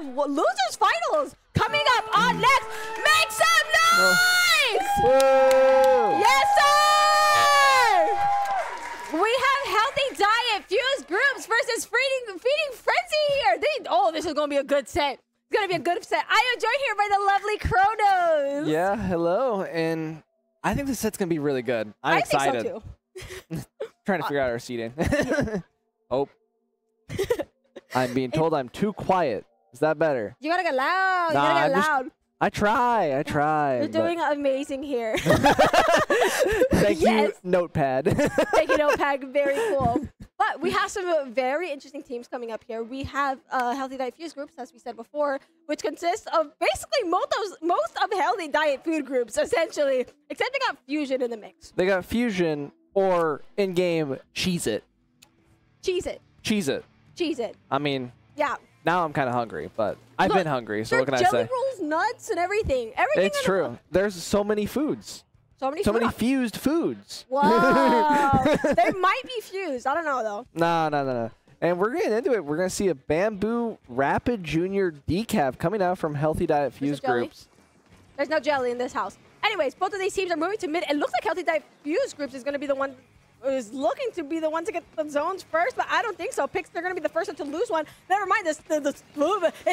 have losers finals coming up on next. Make some noise! Whoa. Yes, sir! We have Healthy Diet Fused Groups versus Feeding Frenzy here. Oh, this is going to be a good set. It's going to be a good set. I am joined here by the lovely Kronos. Yeah, hello. And I think this set's going to be really good. I'm excited. I think so, too. Trying to figure out our seating. Oh. I'm being told I'm too quiet. Is that better? You got to get loud. You got to get loud. I try. You're doing amazing here. Thank you, Notepad. Thank you, Notepad. Very cool. But we have some very interesting teams coming up here. We have Healthy Diet Fuse Groups, as we said before, which consists of basically most of Healthy Diet Food Groups, essentially, except they got Fusion in the mix. They got Fusion or in-game Cheez-It. Cheez-It. Cheez-It. Cheez-It. I mean, yeah. Now I'm kind of hungry, but I've been hungry, so what can I say? Jelly rolls, nuts, and everything. It's true. There's so many foods. So many fused foods. Wow. They might be fused. I don't know, though. No. And we're getting into it. We're going to see a Bamboo Rapid Junior decaf coming out from Healthy Diet Fuse Groups. There's no jelly in this house. Anyways, both of these teams are moving to mid. It looks like Healthy Diet Fuse Groups is going to be the one is looking to be the one to get the zones first, but I don't think so. Picks, they're going to be the first one to lose one. Never mind this. It's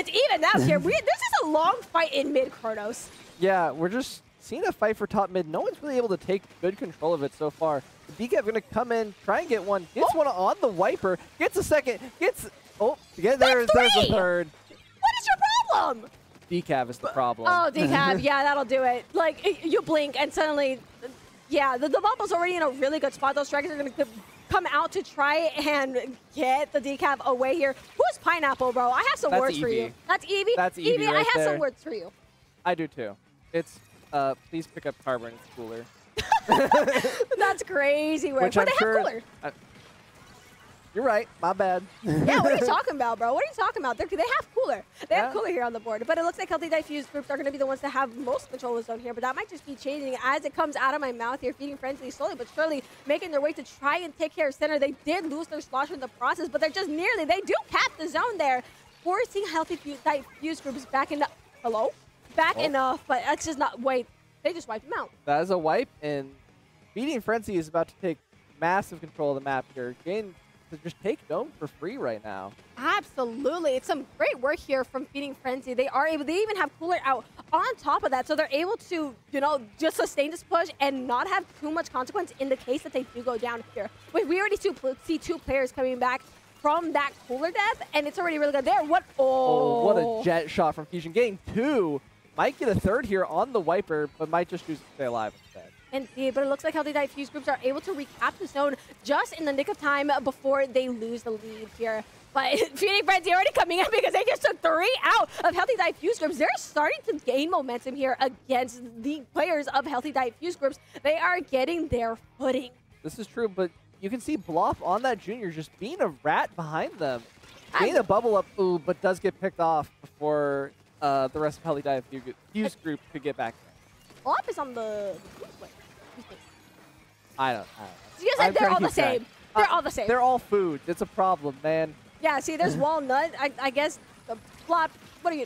even out here. This is a long fight in mid, Kronos. Yeah, we're just seeing a fight for top mid. No one's really able to take good control of it so far. The decaf going to come in, try and get one. Gets one on the wiper. Gets a second. Gets... Oh, there's a third. What is your problem? Decaf is the problem. Oh, decaf. Yeah, that'll do it. Like, you blink and suddenly... Yeah, the bubble's already in a really good spot. Those strikers are going to come out to try and get the decaf away here. Who's Pineapple, bro? I have some words for you. That's Evie? That's Evie right I have there. some words for you. I do, too. It's, please pick up Carbon. It's cooler. That's crazy work. But they have cooler. You're right. My bad. Yeah, what are you talking about, bro? What are you talking about? They have cooler. They have cooler here on the board. But it looks like Healthy Diffuse Groups are going to be the ones that have most control of the zone here. But that might just be changing as it comes out of my mouth here. Feeding Frenzy slowly but surely making their way to try and take care of center. They did lose their slosher in the process, but they're just nearly. They do cap the zone there, forcing Healthy Diffuse Groups back in the... Hello? Back enough, but that's just not... Wait, they just wiped him out. That is a wipe, and Feeding Frenzy is about to take massive control of the map here. Gain... to just take Dome for free right now. Absolutely. It's some great work here from Feeding Frenzy. They even have cooler out on top of that, so they're able to, just sustain this push and not have too much consequence in the case that they do go down here. Wait, we already see two players coming back from that cooler death, and it's already really good there. What a jet shot from Fusion. Getting two. Might get a third here on the wiper, but might just choose to stay alive instead. Indeed, but it looks like Healthy Diffuse Groups are able to recap the zone just in the nick of time before they lose the lead here. But Feeding Frenzy already coming in because they just took 3 out of Healthy Diffuse Groups. They're starting to gain momentum here against the players of Healthy Diffuse Groups. They are getting their footing. This is true, but you can see Bluff on that junior just being a rat behind them. Getting a bubble up, but does get picked off before the rest of Healthy Diffuse Group could get back there. Bluff is on the... I don't know. You guys they're all the same. They're all the same. They're all food. It's a problem, man. Yeah, see, there's Walnut. I guess the Flop. What are you...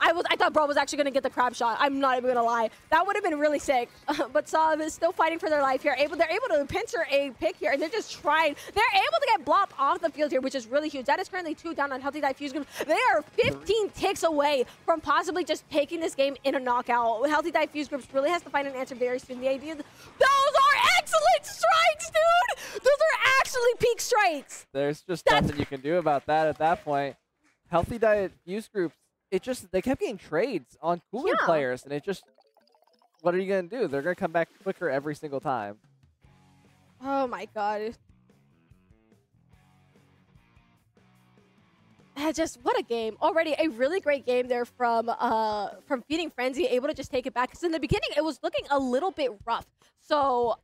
I thought Bro was actually going to get the crab shot. I'm not even going to lie. That would have been really sick. But Saab is still fighting for their life here. They're able to pincer a pick here, and they're just trying. They're able to get Blop off the field here, which is really huge. That is currently 2 down on Healthy Diffuse Group. They are 15 ticks away from possibly just taking this game in a knockout. Healthy Diffuse Groups really has to find an answer very soon. The idea... Those are excellent strikes, dude! Those are actually peak strikes! There's just nothing you can do about that at that point. Healthy Diffuse Groups, they kept getting trades on cooler players, and what are you going to do? They're going to come back quicker every single time. Oh my god. What a game. Already a really great game there from Feeding Frenzy, able to just take it back. Because in the beginning, it was looking a little bit rough. So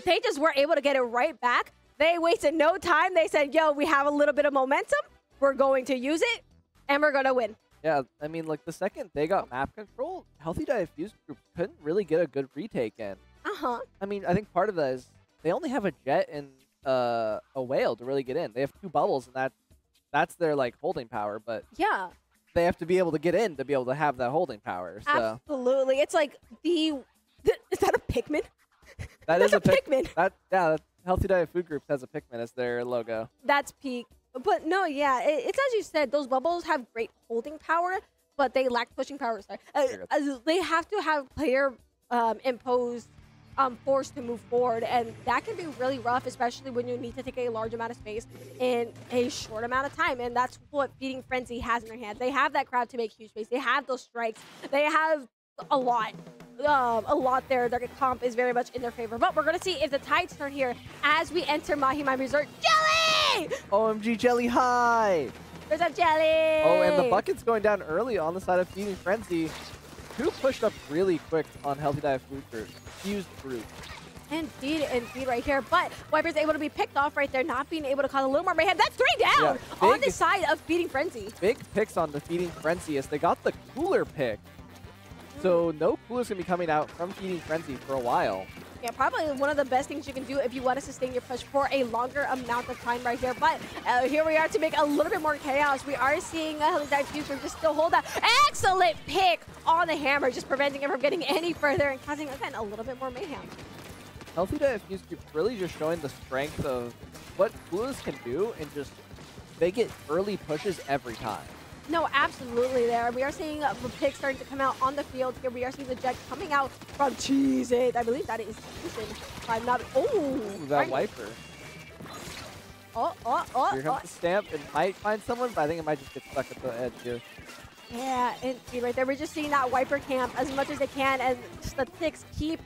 they just were able to get it right back. They wasted no time. They said, yo, we have a little bit of momentum. We're going to use it, and we're going to win. Yeah, I mean, like, the second they got map control, Healthy Diffuse Group couldn't really get a good retake in. Uh-huh. I mean, I think part of that is they only have a jet and a whale to really get in. They have 2 bubbles, and that's their, like, holding power, but... Yeah. they have to be able to get in to be able to have that holding power. So Absolutely. It's like is that a Pikmin? that That's is a Pikmin. That Healthy Diet Food Group has a Pikmin as their logo. That's peak. But no, yeah, it's as you said, those bubbles have great holding power, but they lack pushing power. Sorry. They have to have player imposed force to move forward, and that can be really rough, especially when you need to take a large amount of space in a short amount of time. And that's what Feeding Frenzy has in their hands. They have that crowd to make huge space. They have those strikes. They have a lot there. Their comp is very much in their favor. But we're going to see if the tides turn here as we enter Mahi Mai Resort. Jelly! OMG Jelly High! There's a Jelly! Oh, and the bucket's going down early on the side of Feeding Frenzy. Who pushed up really quick on Healthy Diet Food Group? Fused Fruit. Indeed right here. But Viper's able to be picked off right there, not being able to cause a little more mayhem. That's 3 down on the side of Feeding Frenzy. Big picks on the Feeding Frenzy as they got the cooler pick. So no cooler's going to be coming out from Feeding Frenzy for a while. Yeah, probably one of the best things you can do if you want to sustain your push for a longer amount of time right here. But here we are to make a little bit more chaos. We are seeing Healthy Dive Future just still hold that excellent pick on the hammer, just preventing him from getting any further and causing, again, a little bit more mayhem. Healthy Dive Future really just showing the strength of what coolers can do and just they get early pushes every time. No, absolutely there. We are seeing the pick starting to come out on the field here. We are seeing the jet coming out from Cheese It. I believe that is Jason. I'm not. Oh, that wiper. Here comes the stamp. It might find someone, but I think it might just get stuck at the edge here. Yeah, and see right there, we're just seeing that wiper camp as much as they can, and just the ticks keep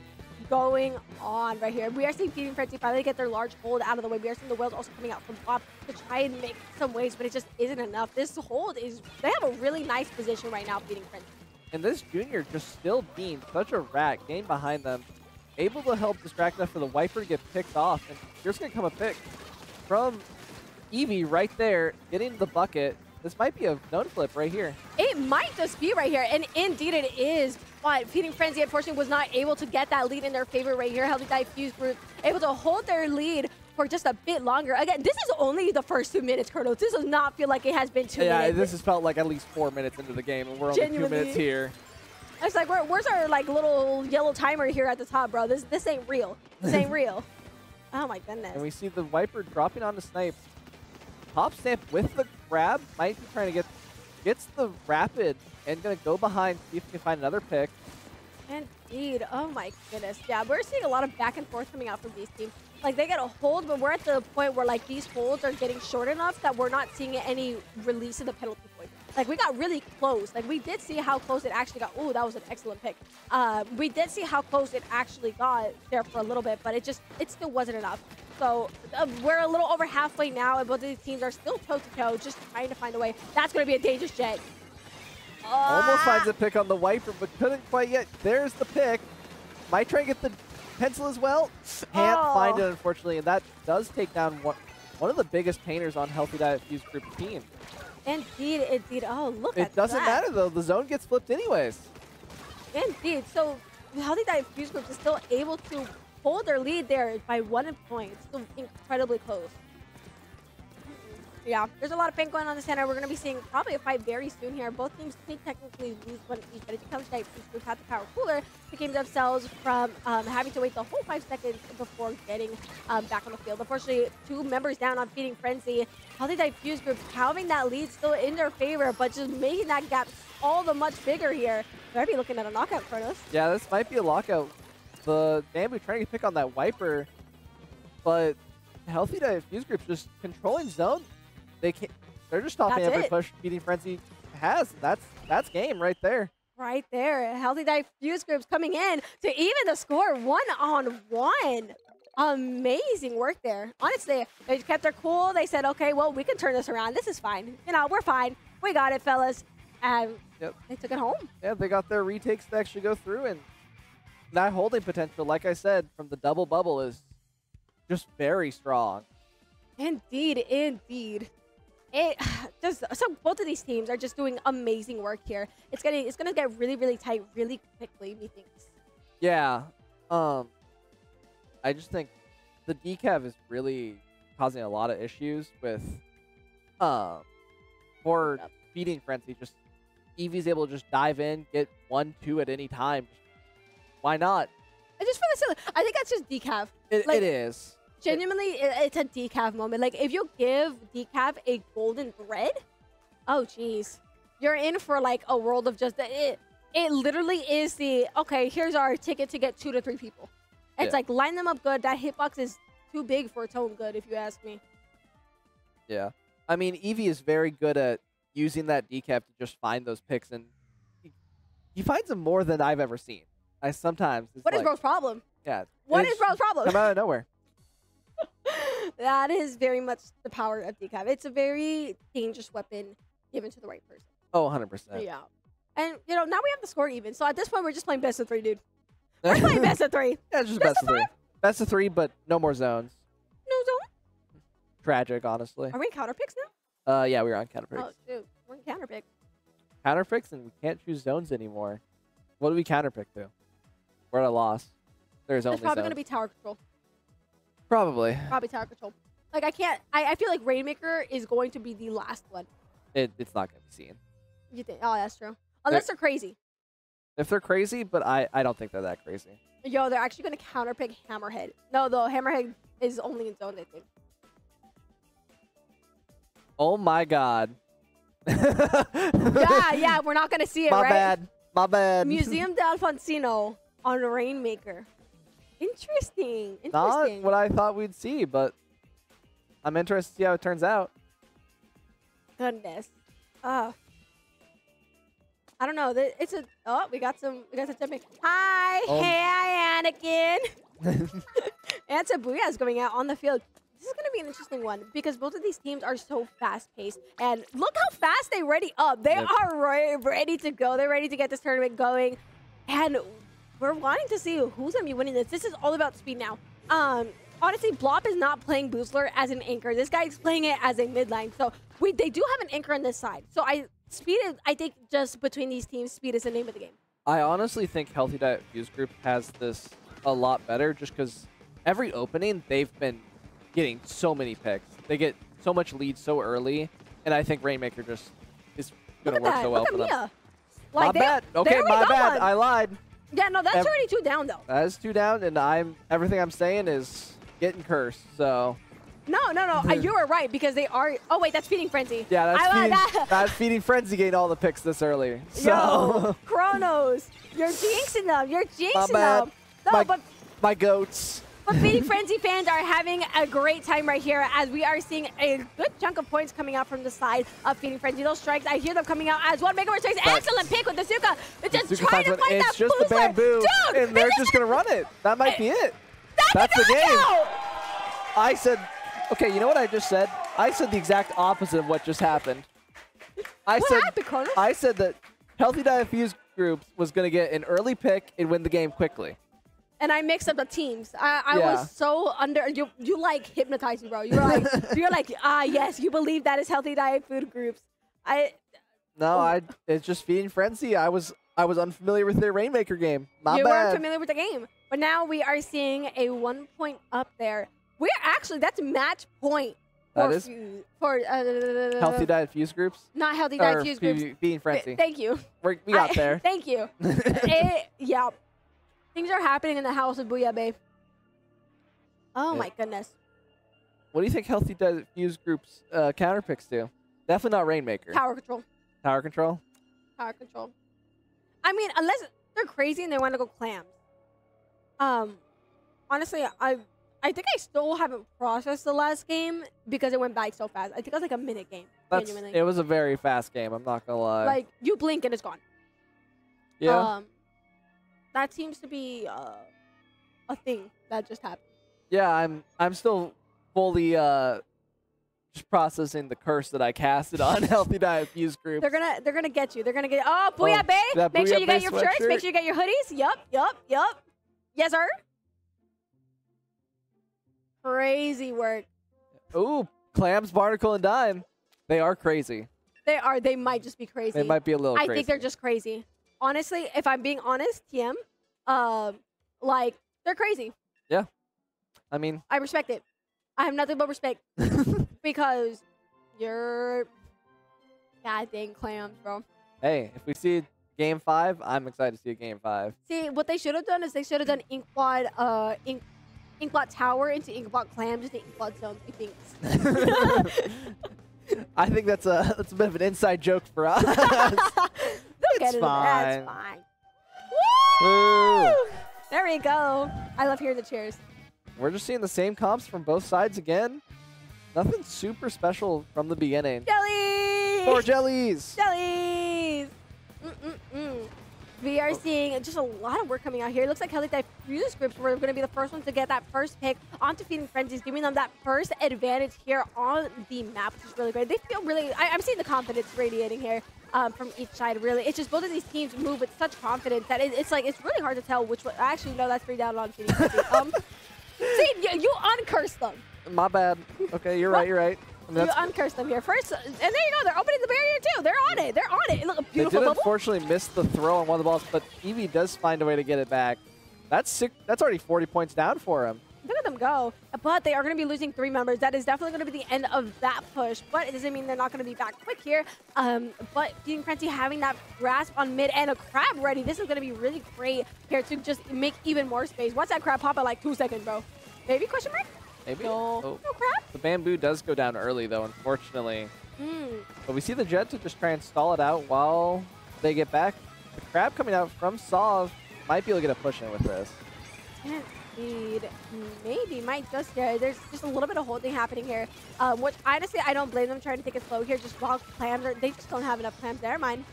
going on right here. We are seeing Feeding Frenzy finally get their large hold out of the way. We are seeing the whales also coming out from top to try and make some waves, but it just isn't enough. This hold is, they have a really nice position right now, Feeding Frenzy. And this junior just still being such a rat, getting behind them, able to help distract enough for the wiper to get picked off. And here's going to come a pick from Eevee right there, getting the bucket. This might be a zone flip right here. It might just be right here, and indeed it is. But Feeding Frenzy, unfortunately, was not able to get that lead in their favor right here. Healthy Dive Fuse Group able to hold their lead for just a bit longer. Again, this is only the first 2 minutes, Kurtos. This does not feel like it has been 2 minutes. Yeah, this has felt like at least 4 minutes into the game, and we're only 2 minutes here. It's like, where's our like little yellow timer here at the top, bro? This ain't real. This ain't real. Oh my goodness. And we see the wiper dropping on the snipe. Top stamp with the grab, might be trying to gets the rapid and gonna go behind, see if he can find another pick. Indeed. Oh my goodness. Yeah, we're seeing a lot of back and forth coming out from these teams. Like, they get a hold, but we're at the point where like these holds are getting short enough that we're not seeing any release in the penalty point. Like, we got really close. Like, we did see how close it actually got. Oh, that was an excellent pick. We did see how close it actually got there for a little bit, but it still wasn't enough. So we're a little over halfway now, and both of these teams are still toe-to-toe, just trying to find a way. That's going to be a dangerous jet. Almost finds a pick on the wiper, but couldn't quite yet. There's the pick. Might try and get the pencil as well. Can't find it, unfortunately, and that does take down one of the biggest painters on Healthy Diet Fuse Group team. Indeed, indeed. Oh, look at that. It doesn't matter, though. The zone gets flipped anyways. Indeed. So Healthy Diet Fuse Group is still able to hold their lead there by 1 point. It's still incredibly close. Yeah, there's a lot of paint going on in the center. We're going to be seeing probably a fight very soon here. Both teams can technically lose one each, but if it comes to Dive Fuse Group have the power cooler to keep themselves from having to wait the whole 5 seconds before getting back on the field. Unfortunately, 2 members down on Feeding Frenzy. Healthy Dive Fuse Group having that lead still in their favor, but just making that gap all the much bigger here. We might be looking at a knockout, Kronos. Yeah, this might be a lockout. The Bamboo trying to pick on that wiper, but Healthy Dive Fuse Group's just controlling zone. They're just stopping every push Feeding Frenzy has. That's game right there. Right there. Healthy Dive Fuse Group's coming in to even the score 1-on-1. Amazing work there. Honestly, they kept their cool. They said, okay, well, we can turn this around. This is fine. You know, we're fine. We got it, fellas. And they took it home. Yeah, they got their retakes to actually go through, and that holding potential, like I said, from the double bubble is just very strong. Indeed, indeed. So both of these teams are just doing amazing work here. It's gonna get really, really tight really quickly, methinks. Yeah. I just think the decav is really causing a lot of issues with for Feeding Frenzy. Just Eevee's able to just dive in, get 1, 2 at any time. Why not? I just feel silly. I think that's just decaf. It is. Genuinely, it's a decaf moment. Like, if you give decaf a golden thread, oh, jeez. You're in for, like, a world of just... It literally is the, okay, here's our ticket to get 2 to 3 people. It's like, line them up good. That hitbox is too big for its own good, if you ask me. Yeah. I mean, Eevee is very good at using that decaf to just find those picks, and he finds them more than I've ever seen. Sometimes... What is bro's problem? Yeah. What is bro's problem? Come out of nowhere. That is very much the power of decaf. It's a very dangerous weapon given to the right person. Oh, 100%. Yeah. And, you know, now we have the score even. So at this point, we're just playing best of 3, dude. We're playing best of 3. Yeah, just best of 3. Best of 3, but no more zones. No zone? Tragic, honestly. Are we in counter picks now? Yeah, we're on counter picks. Oh, dude. We're in counter pick. Counter picks, and we can't choose zones anymore. What do we counter pick to? We're at a loss. There's only probably zones. going to be tower control. Probably. Probably tower control. Like, I can't... I feel like Rainmaker is going to be the last one. It's not going to be seen. You think? Oh, that's true. Unless they're crazy. If they're crazy, but I don't think they're that crazy. Yo, they're actually going to counterpick Hammerhead. No, though, Hammerhead is only in zone, I think. Oh, my God. yeah, we're not going to see it, right? My bad. Museum de Alfonsino on Rainmaker. Interesting. Not what I thought we'd see, but I'm interested to see how it turns out. Goodness. I don't know. It's a... Oh, we got some jumping. Hi. Hey, Anakin. And Booyah is going out on the field. This is going to be an interesting one because both of these teams are so fast-paced. And look how fast they ready up. They are ready to go. They're ready to get this tournament going. And we're wanting to see who's going to be winning this. This is all about speed now. Honestly, Blop is not playing Boozler as an anchor. This guy is playing it as a midline. So they do have an anchor on this side. So I think just between these teams, speed is the name of the game. I honestly think Healthy Diet Fuse Group has this a lot better just because every opening they've been getting so many picks. They get so much lead so early, and I think Rainmaker just is going to work so well for them. Like, my bad. Okay, my bad. I lied. Yeah, no, that's already 2 down, though. That is 2 down, and everything I'm saying is getting cursed, so... No. You were right, because they are... Oh, wait, that's Feeding Frenzy. Yeah, that's Feeding Frenzy getting all the picks this early. So. Yo, Chronos, you're jinxing them. You're jinxing them. No, my goats. But Feeding Frenzy fans are having a great time right here as we are seeing a good chunk of points coming out from the side of Feeding Frenzy. Those strikes, I hear them coming out as one. Mega Man strikes, excellent pick with the Zuka. It's just trying to fight that It's just the bamboo, dude, and they're just going to run it. That might be it. That's the game. I said, okay, you know what I just said? I said the exact opposite of what just happened. What happened, Connor? I said that Healthy Diet Fuse Groups was going to get an early pick and win the game quickly. And I mixed up the teams. I was so under... You like hypnotized me, bro. You're like, yes, you believe that is Healthy Diet Food Groups. It's just Feeding Frenzy. I was unfamiliar with their Rainmaker game. My bad. You weren't familiar with the game. But now we are seeing a 1 point up there. We're actually... That's match point. For Healthy Diet Fuse Groups? Not Healthy Diet Fuse Groups. Feeding Frenzy. Thank you. We got there. Thank you. Yeah. Things are happening in the house of Booyah Bay. Oh, my goodness. What do you think Healthy Diet Fuse Groups counter picks do? Definitely not Rainmaker. Tower control. Tower control? Tower control. I mean, unless they're crazy and they want to go clams. Honestly, I think I still haven't processed the last game because it went by so fast. I think it was like a minute game. It was a very fast game. I'm not going to lie. Like, you blink and it's gone. Yeah. That seems to be a thing that just happened. Yeah, I'm still fully just processing the curse that I casted on Healthy Diet Fuse Group. They're gonna get you. They're gonna get. Oh, Booyah Bay! Make sure you get your shirts. Make sure you get your hoodies. Yup. Yes, sir. Crazy work. Ooh, Clams, Barnacle, and Dime. They are crazy. They are. They might just be crazy. They might be a little crazy. I think they're just crazy. Honestly, if I'm being honest, TM, like, they're crazy. Yeah. I mean... I respect it. I have nothing but respect. Because you're... God dang clams, bro. Hey, if we see Game 5, I'm excited to see a Game 5. See, what they should have done is they should have done Inkblot, Inkblot Tower into Inkblot Clams into Inkblot Zone 2 things. I think that's a bit of an inside joke for us. They'll get it. Fine. That's fine. Woo! Woo! There we go. I love hearing the cheers. We're just seeing the same comps from both sides again. Nothing super special from the beginning. Jelly! 4 jellies! Jellies! We are seeing just a lot of work coming out here. It looks like Healthy Diffuse groups were going to be the first ones to get that first pick onto Feeding Frenzies, giving them that first advantage here on the map, which is really great. They feel really, I'm seeing the confidence radiating here from each side, really. It's just both of these teams move with such confidence that it's like, it's really hard to tell which one. Actually, no, that's 3 down on Feeding Frenzies. See, you uncursed them. My bad. Okay, you're right, you're right. I mean, You uncursed them here first, and there you go. They're opening the barrier too. They're on it. They're on it. Look, a they beautiful did bubble. unfortunately miss the throw on one of the balls, but Eevee does find a way to get it back. That's already 40 points down for him. Look at them go. But they are going to be losing 3 members. That is definitely going to be the end of that push. But it doesn't mean they're not going to be back quick here. But Feeding Frenzy having that grasp on mid and a crab ready. This is going to be really great here to just make even more space. Watch that crab pop at like 2 seconds, bro. Maybe question mark? Maybe. No. Oh. No crab? The bamboo does go down early, though, unfortunately. But we see the Jet to just try and stall it out while they get back. The crab coming out from Sov might be able to get a push in with this. Can't speed. Maybe. Might just here. There's just a little bit of holding happening here. Which, honestly, I don't blame them trying to take it slow here. Just while clams they just don't have enough clams. They're mine,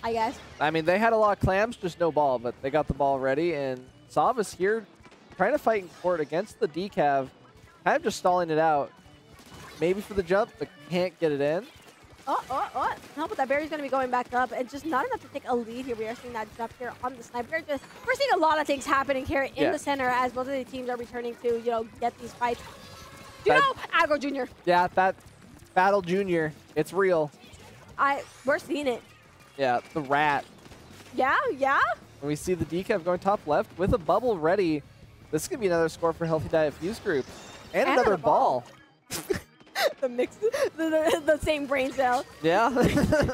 I guess. I mean, they had a lot of clams, just no ball, but they got the ball ready. And Sov is here trying to fight in court against the decav. Kind of just stalling it out. Maybe for the jump, but can't get it in. No, but that barrier's going to be going back up, and just not enough to take a lead here. We are seeing that jump here on the sniper. We're seeing a lot of things happening here in the center as both of the teams are returning to, you know, get these fights. Aggro Jr. Yeah, that Battle Junior, it's real. We're seeing it. Yeah, the rat. Yeah. And we see the decav going top left with a bubble ready. This could be another score for Healthy Diffuse group. And another ball. The mix, the same brain cell. Yeah.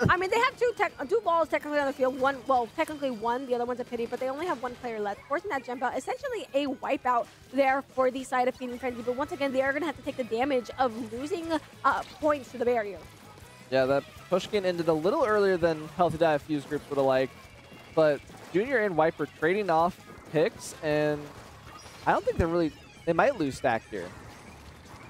I mean, they have two balls technically on the field. Technically one. The other one's a pity, but they only have 1 player left. Forcing that jump out, essentially a wipeout there for the side of Feeding Frenzy. But once again, they are going to have to take the damage of losing points to the barrier. Yeah, that pushkin ended a little earlier than Healthy Diffuse group would have liked. But Junior and Wiper trading off picks, and I don't think they might lose stack here.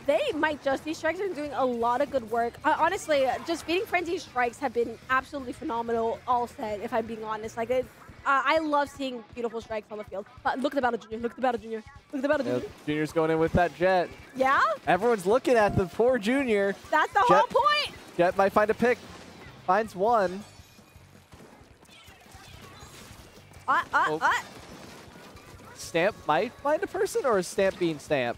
They might just. These strikes are doing a lot of good work. Honestly, just Feeding Frenzy strikes have been absolutely phenomenal all set, if I'm being honest. Like, I love seeing beautiful strikes on the field. Look at the Battle Junior. Look at the Battle Junior. Look at the Battle Junior. Junior's going in with that Jet. Yeah? Everyone's looking at the poor Junior. That's the whole point. Jet might find a pick. Finds one. Stamp might find a person, or is Stamp being Stamp?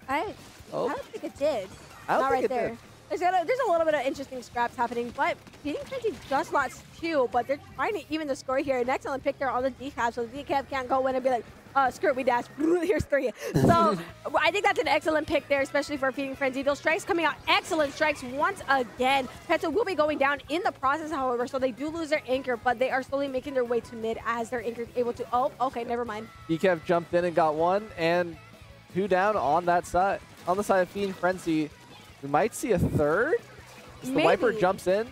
I don't think it did. I don't Not think right it there. did. There's a little bit of interesting scraps happening, but Feeding Frenzy just lost 2, but they're trying to even the score here. An excellent pick there on the decaf, so the decaf can't go in and be like, screw it, we dash. Here's 3. So I think that's an excellent pick there, especially for Feeding Frenzy. Those strikes coming out, excellent strikes once again. Pencil will be going down in the process, however, so they do lose their anchor, but they are slowly making their way to mid as their anchor is able to. Oh, okay, never mind. Decaf jumped in and got 1, and 2 down on that side. On the side of Feeding Frenzy, we might see a 3rd. As the Wiper jumps in.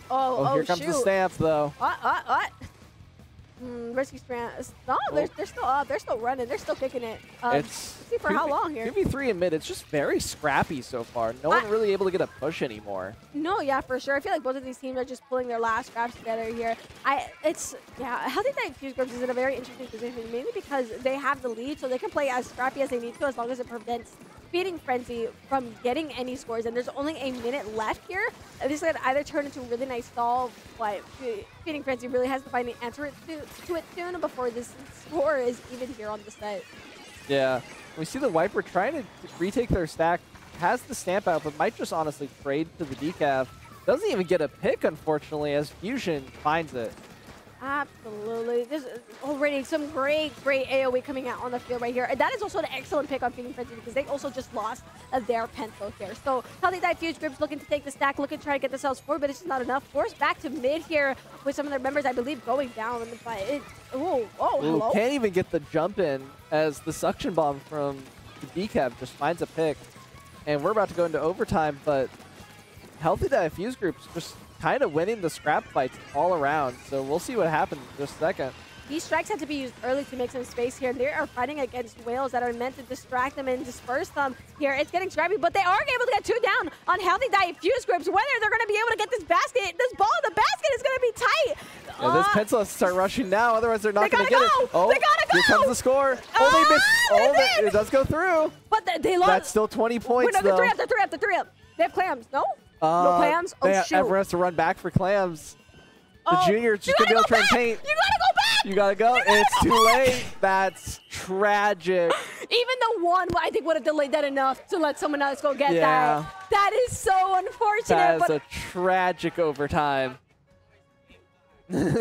Here comes the Stamp, though. Risky strand. No, they're still up. They're still running. They're still kicking it. Let's see for how long here. QB3 in mid. It's just very scrappy so far. No one really able to get a push anymore. No, yeah, for sure. I feel like both of these teams are just pulling their last scraps together here. Healthy Diffuse groups is in a very interesting position, mainly because they have the lead, so they can play as scrappy as they need to, as long as it prevents Feeding Frenzy from getting any scores. And there's only a minute left here. This could either turn into a really nice stall, but Feeding Frenzy really has to find an answer to it soon before this score is even here on the set. Yeah, we see the Wiper trying to retake their stack. Has the Stamp out, but might just honestly trade to the decaf. Doesn't even get a pick, unfortunately, as Fusion finds it. Absolutely. There's already some great AoE coming out on the field right here. And that is also an excellent pick on Feeding Frenzy because they also just lost their Pento here. So Healthy Diffuse Groups looking to take the stack, looking to try to get themselves forward, but it's just not enough. Forced back to mid here with some of their members, I believe, going down in the fight. Hello? Can't even get the jump in as the suction bomb from the decap just finds a pick. And we're about to go into overtime, but Healthy Diffuse Groups just kind of winning the scrap fights all around. So we'll see what happens in just a second. These strikes had to be used early to make some space here. They are fighting against whales that are meant to distract them and disperse them here. It's getting scrappy, but they are able to get 2 down on Healthy Diffuse Groups. Whether they're going to be able to get this basket, this ball in the basket is going to be tight. Yeah, this pencil has to start rushing now, otherwise they're not going to get it. Oh, they gotta go! Here comes the score. Oh, they missed. It does go through. But they lost. That's still 20 points, though. though. They're 3 up. They have clams, no? No clams? Oh, shoot. Everyone has to run back for clams. The junior's just going to be able to try and paint. You gotta go back! You gotta go. It's too late. That's tragic. Even the one, I think, would have delayed that enough to let someone else go get that. That is so unfortunate. That is a tragic overtime. Game 5!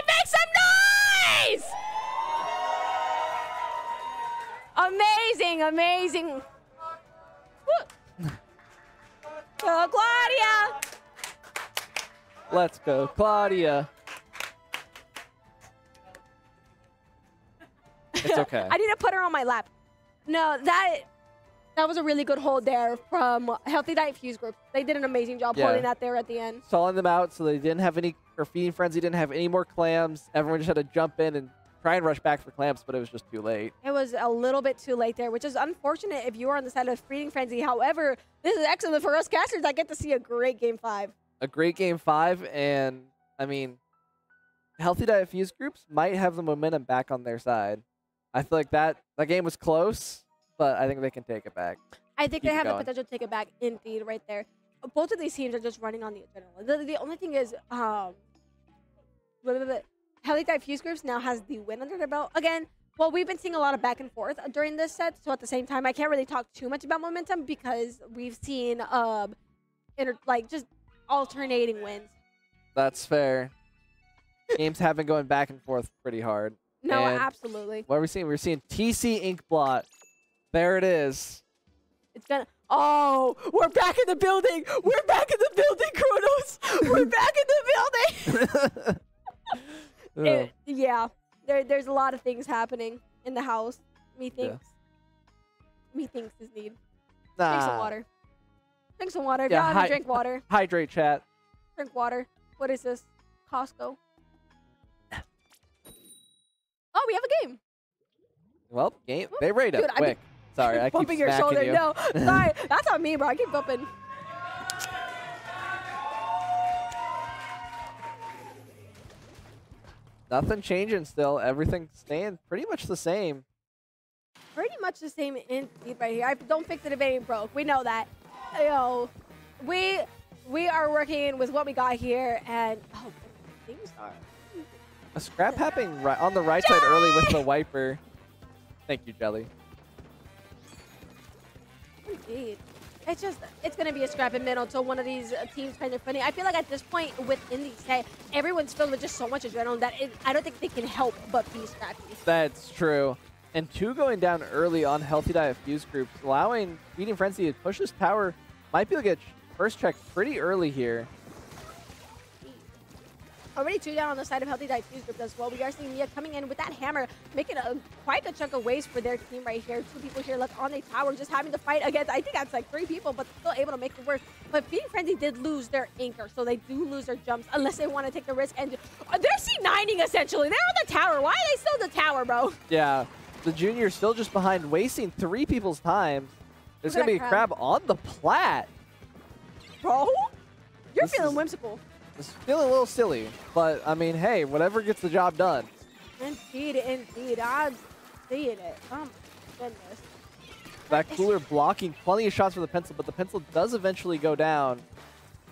Make some noise! Amazing. Go, Claudia! Let's go, Claudia. It's okay. I need to put her on my lap. No, that was a really good hold there from Healthy Diffuse Group. They did an amazing job holding that there at the end. Stalling them out so they didn't have any, or Feeding Frenzy didn't have any more clams. Everyone just had to jump in and try and rush back for clams, but it was just too late. It was a little bit too late there, which is unfortunate if you are on the side of Feeding Frenzy. However, this is excellent for us casters. I get to see a great Game 5. A great Game 5, and, I mean, Healthy Diffuse Groups might have the momentum back on their side. I feel like that game was close, but I think they can take it back. I think they have the potential to take it back, indeed, right there. Both of these teams are just running on the adrenaline. The only thing is, Healthy Diffuse Groups now has the win under their belt. Again, well, we've been seeing a lot of back and forth during this set, so at the same time, I can't really talk too much about momentum because we've seen just alternating wins. That's fair. Games have been going back and forth pretty hard. No, and absolutely. What are we seeing? We're seeing TC Inkblot. There it is. It's gonna. Oh, we're back in the building. We're back in the building, Kronos. We're back in the building. Yeah, there's a lot of things happening in the house. Methinks is need. Drink some water. Drink some water. If you haven't drink water. Hydrate, chat. Drink water. What is this? Costco. Oh, we have a game. Well, they rate up quick. Sorry, I keep bumping your shoulder. You. No, sorry. That's on me, bro. I keep bumping. Nothing changing still. Everything staying pretty much the same. Pretty much the same indeed right here. I don't fix it if it ain't broke. We know that. You know, we are working with what we got here, and things are. A scrap happening right on the right side early with the wiper. Thank you, Jelly. Indeed. It's going to be a scrap in middle until one of these teams kind of funny. I feel like at this point within these, everyone's filled with just so much adrenaline that I don't think they can help but be scrappy. That's true. And 2 going down early on Healthy Diffuse Groups, allowing Feeding Frenzy to push this tower. Might be able to get first check pretty early here. Already 2 down on the side of Healthy Diffuse Group as well. We are seeing Mia coming in with that hammer, making quite a chunk of waste for their team right here. 2 people here left on the tower, just having to fight against, I think that's like 3 people, but still able to make it work. But Feeding Frenzy did lose their anchor, so they do lose their jumps unless they want to take the risk. And they're C9ing essentially. They're on the tower. Why are they still on the tower, bro? Yeah, the junior's still just behind, wasting 3 people's time. There's going to be a crab on the plat. Bro, you're feeling whimsical. It's feeling a little silly, but I mean, hey, whatever gets the job done. Indeed. I'm seeing it. Oh my goodness. That cooler blocking plenty of shots for the pencil, but the pencil does eventually go down.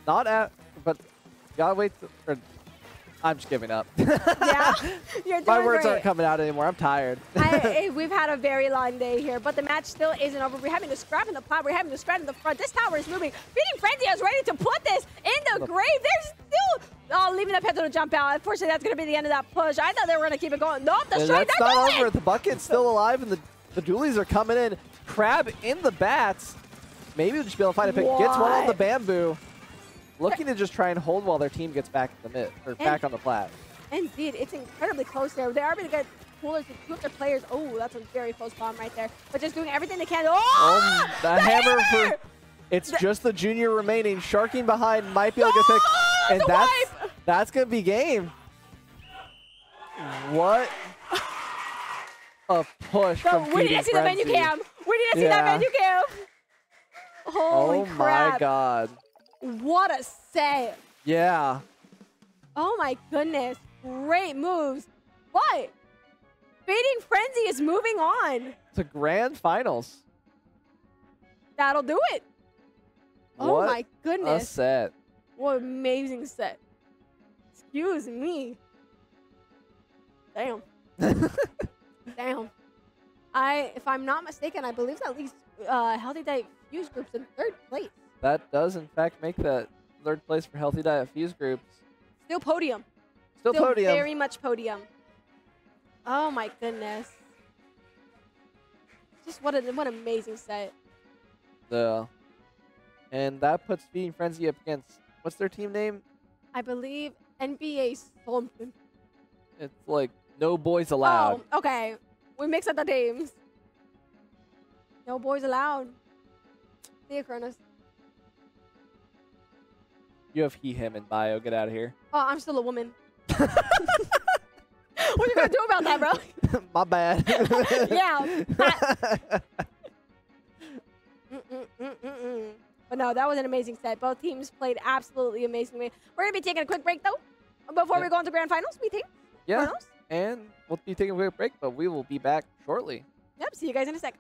Not at, but gotta wait. I'm just giving up. Yeah, you're doing My words great. aren't coming out anymore. I'm tired. We've had a very long day here, but the match still isn't over. We're having to scrap in the plat. We're having to scrap in the front. This tower is moving. Feeding Frenzy is ready to put this in the grave. There's still Oh, leaving that Panther to jump out. Unfortunately, that's going to be the end of that push. I thought they were going to keep it going. Nope, the strike, that's not over. The bucket's still alive, and the Dualies are coming in. Crab in the bats. Maybe we'll just be able to find a pick. Gets one on the bamboo. Looking to just try and hold while their team gets back in the back on the plat. Indeed, it's incredibly close there. They are going to get cooler to two of their players. Oh, that's a very close bomb right there. But just doing everything they can. Oh, the hammer for... It's just the junior remaining. Sharking behind might be able to get picked. And that's going to be game. What a push from We need to see the menu cam. We need to see that menu cam. Holy crap. Oh my god. What a save. Yeah. Oh my goodness. Great moves. But Fading Frenzy is moving on. To grand finals. That'll do it. Oh my goodness. A set. What an amazing set. Excuse me. Damn. Damn. If I'm not mistaken, I believe that leaves Healthy Diet Fuse Groups in 3rd place. That does, in fact, make that 3rd place for Healthy Diet Fuse Groups. Still podium. Still podium. Very much podium. Oh my goodness. Just what an amazing set. And that puts Feeding Frenzy up against, what's their team name? I believe NBA something. It's like No Boys Allowed. Oh, okay. We mix up the teams. No boys allowed. See you, Cronus. You have he, him in bio. Get out of here. Oh, I'm still a woman. What are you going to do about that, bro? My bad. Yeah. But no, that was an amazing set. Both teams played absolutely amazingly. We're going to be taking a quick break, though. Before we go into grand finals, we think. Yeah. And we'll be taking a quick break, but we will be back shortly. Yep. See you guys in a sec.